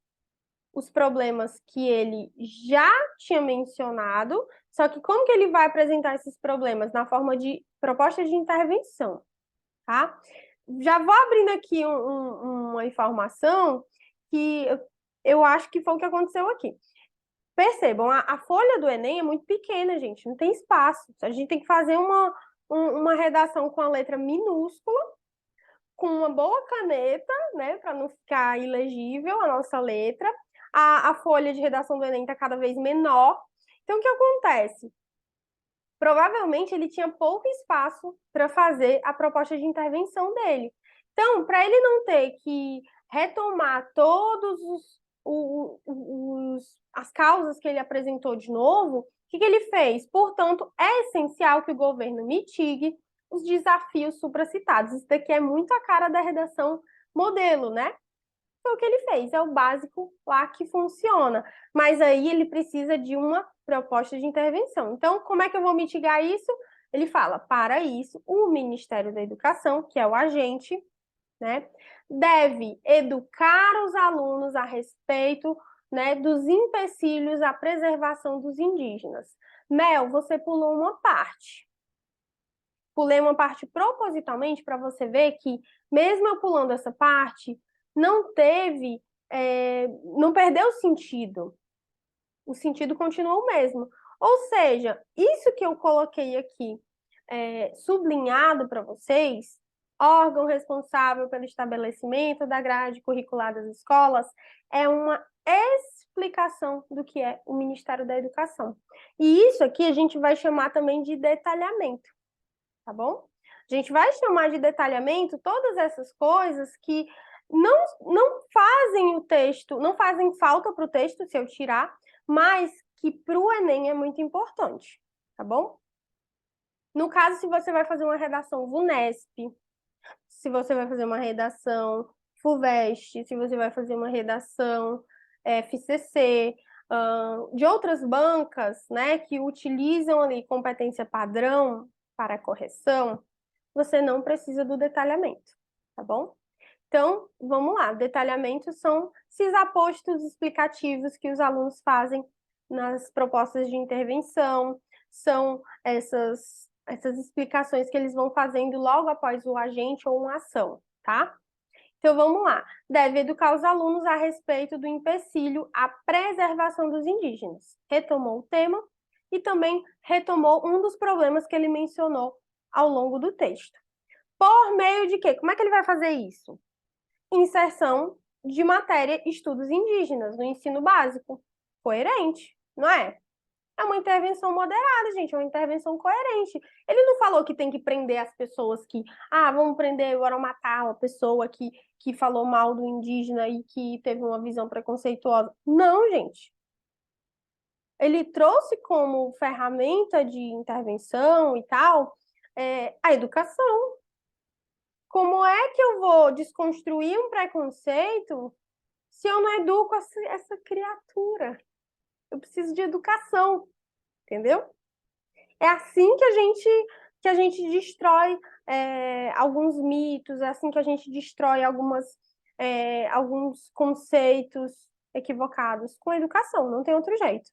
os problemas que ele já tinha mencionado, só que como que ele vai apresentar esses problemas? Na forma de proposta de intervenção, tá? Já vou abrindo aqui uma informação que eu acho que foi o que aconteceu aqui. Percebam, a folha do Enem é muito pequena, gente, não tem espaço. A gente tem que fazer uma redação com a letra minúscula, com uma boa caneta, né, para não ficar ilegível a nossa letra. A folha de redação do Enem está cada vez menor. Então, o que acontece? Provavelmente ele tinha pouco espaço para fazer a proposta de intervenção dele. Então, para ele não ter que retomar todos as causas que ele apresentou de novo, o que ele fez? Portanto, é essencial que o governo mitigue os desafios supracitados. Isso daqui é muito a cara da redação modelo, né? Então, o que ele fez? É o básico lá que funciona. Mas aí ele precisa de uma proposta de intervenção. Então, como é que eu vou mitigar isso? Ele fala, para isso, o Ministério da Educação, que é o agente, né, deve educar os alunos a respeito, né, dos empecilhos à preservação dos indígenas. Mel, você pulou uma parte. Pulei uma parte propositalmente para você ver que, mesmo eu pulando essa parte, não teve, não perdeu o sentido. O sentido continuou o mesmo. Ou seja, isso que eu coloquei aqui, sublinhado para vocês, órgão responsável pelo estabelecimento da grade curricular das escolas, é uma explicação do que é o Ministério da Educação. E isso aqui a gente vai chamar também de detalhamento, tá bom? A gente vai chamar de detalhamento todas essas coisas que não fazem o texto, não fazem falta para o texto se eu tirar, mas que para o Enem é muito importante, tá bom? No caso, se você vai fazer uma redação VUNESP, se você vai fazer uma redação FUVEST, se você vai fazer uma redação FCC, de outras bancas, né, que utilizam ali competência padrão para correção, você não precisa do detalhamento, tá bom? Então, vamos lá. Detalhamentos são esses apostos explicativos que os alunos fazem nas propostas de intervenção, são essas explicações que eles vão fazendo logo após o agente ou uma ação, tá? Então, vamos lá. Deve educar os alunos a respeito do empecilho à preservação dos indígenas. Retomou o tema e também retomou um dos problemas que ele mencionou ao longo do texto. Por meio de quê? Como é que ele vai fazer isso? Inserção de matéria estudos indígenas no ensino básico. Coerente, não é? É uma intervenção moderada, gente, é uma intervenção coerente. Ele não falou que tem que prender as pessoas que, vamos prender, agora matar uma pessoa que falou mal do indígena e que teve uma visão preconceituosa. Não, gente. Ele trouxe como ferramenta de intervenção e tal, a educação. Como é que eu vou desconstruir um preconceito se eu não educo essa criatura? Eu preciso de educação, entendeu? É assim que a gente destrói alguns mitos, é assim que a gente destrói alguns conceitos equivocados com a educação, não tem outro jeito.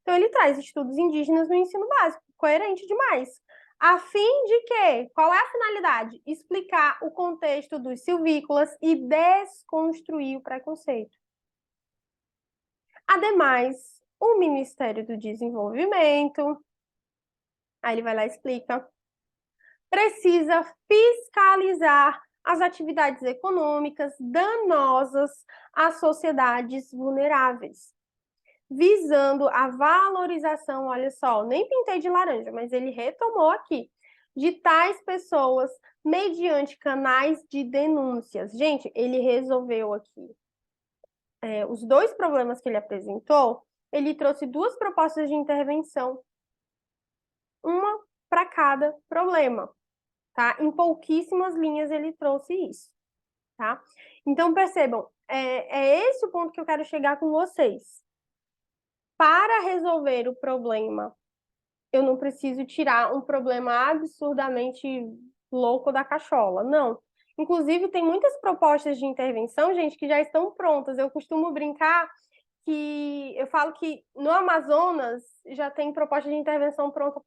Então, ele traz estudos indígenas no ensino básico, coerente demais. A fim de quê? Qual é a finalidade? Explicar o contexto dos silvícolas e desconstruir o preconceito. Ademais, o Ministério do Desenvolvimento, aí ele vai lá e explica, precisa fiscalizar as atividades econômicas danosas às sociedades vulneráveis, visando a valorização, olha só, nem pintei de laranja, mas ele retomou aqui, de tais pessoas mediante canais de denúncias. Gente, ele resolveu aqui os dois problemas que ele apresentou, ele trouxe duas propostas de intervenção, uma para cada problema, tá? Em pouquíssimas linhas ele trouxe isso, tá? Então, percebam, é esse o ponto que eu quero chegar com vocês. Para resolver o problema, eu não preciso tirar um problema absurdamente louco da cachola, não. Inclusive, tem muitas propostas de intervenção, gente, que já estão prontas. Eu costumo brincar que eu falo que no Amazonas já tem proposta de intervenção pronta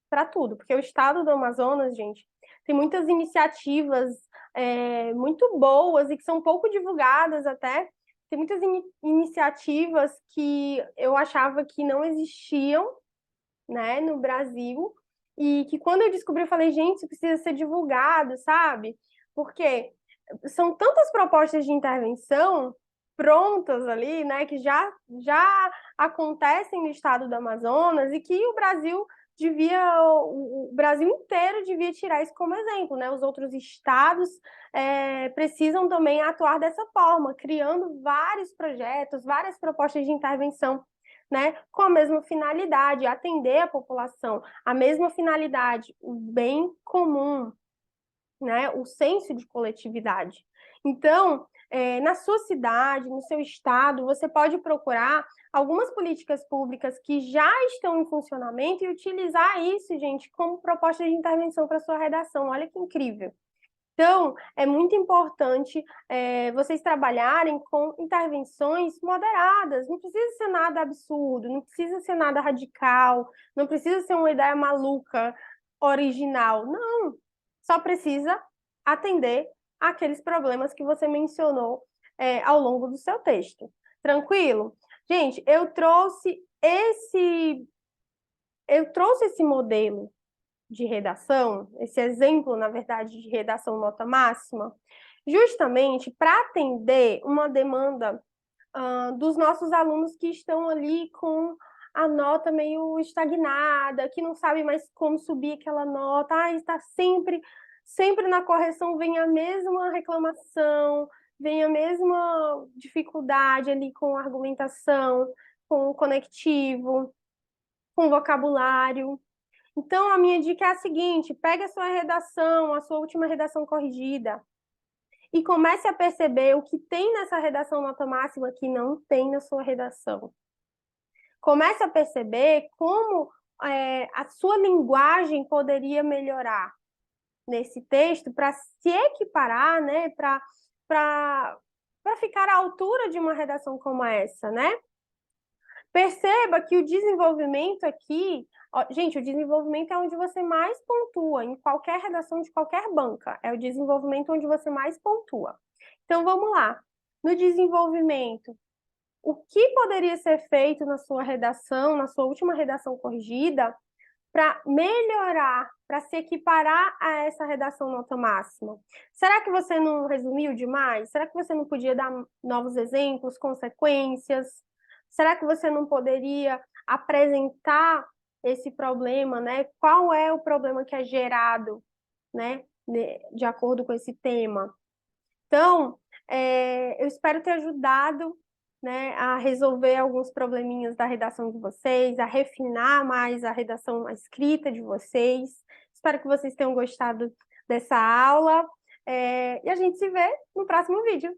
para tudo, porque o estado do Amazonas, gente, tem muitas iniciativas muito boas e que são pouco divulgadas até. Tem muitas iniciativas que eu achava que não existiam, né, no Brasil, e que quando eu descobri, eu falei, gente, isso precisa ser divulgado, sabe? Porque são tantas propostas de intervenção prontas ali, né, que já acontecem no estado do Amazonas e que o Brasil inteiro devia tirar isso como exemplo, né? Os outros estados precisam também atuar dessa forma, criando vários projetos, várias propostas de intervenção, né, com a mesma finalidade, atender a população, a mesma finalidade, o bem comum, né, o senso de coletividade. Então, na sua cidade, no seu estado, você pode procurar algumas políticas públicas que já estão em funcionamento e utilizar isso, gente, como proposta de intervenção para sua redação. Olha que incrível. Então, é muito importante vocês trabalharem com intervenções moderadas. Não precisa ser nada absurdo, não precisa ser nada radical, não precisa ser uma ideia maluca, original. Não, só precisa atender aqueles problemas que você mencionou ao longo do seu texto. Tranquilo? Gente, eu trouxe esse modelo de redação, esse exemplo, na verdade, de redação nota máxima, justamente para atender uma demanda dos nossos alunos que estão ali com a nota meio estagnada, que não sabe mais como subir aquela nota, está sempre na correção, vem a mesma reclamação, vem a mesma dificuldade ali com argumentação, com o conectivo, com o vocabulário. Então, a minha dica é a seguinte: pega a sua redação, a sua última redação corrigida, e comece a perceber o que tem nessa redação nota máxima que não tem na sua redação. Comece a perceber como a sua linguagem poderia melhorar nesse texto para se equiparar, né, para ficar à altura de uma redação como essa, né? Perceba que o desenvolvimento aqui, gente, o desenvolvimento é onde você mais pontua, em qualquer redação de qualquer banca, é o desenvolvimento onde você mais pontua. Então, vamos lá. No desenvolvimento, o que poderia ser feito na sua redação, na sua última redação corrigida, para melhorar, para se equiparar a essa redação nota máxima? Será que você não resumiu demais? Será que você não podia dar novos exemplos, consequências? Será que você não poderia apresentar esse problema, né? Qual é o problema que é gerado, né, de acordo com esse tema? Então, eu espero ter ajudado, né, a resolver alguns probleminhas da redação de vocês, a refinar mais a redação, a escrita de vocês. Espero que vocês tenham gostado dessa aula, e a gente se vê no próximo vídeo.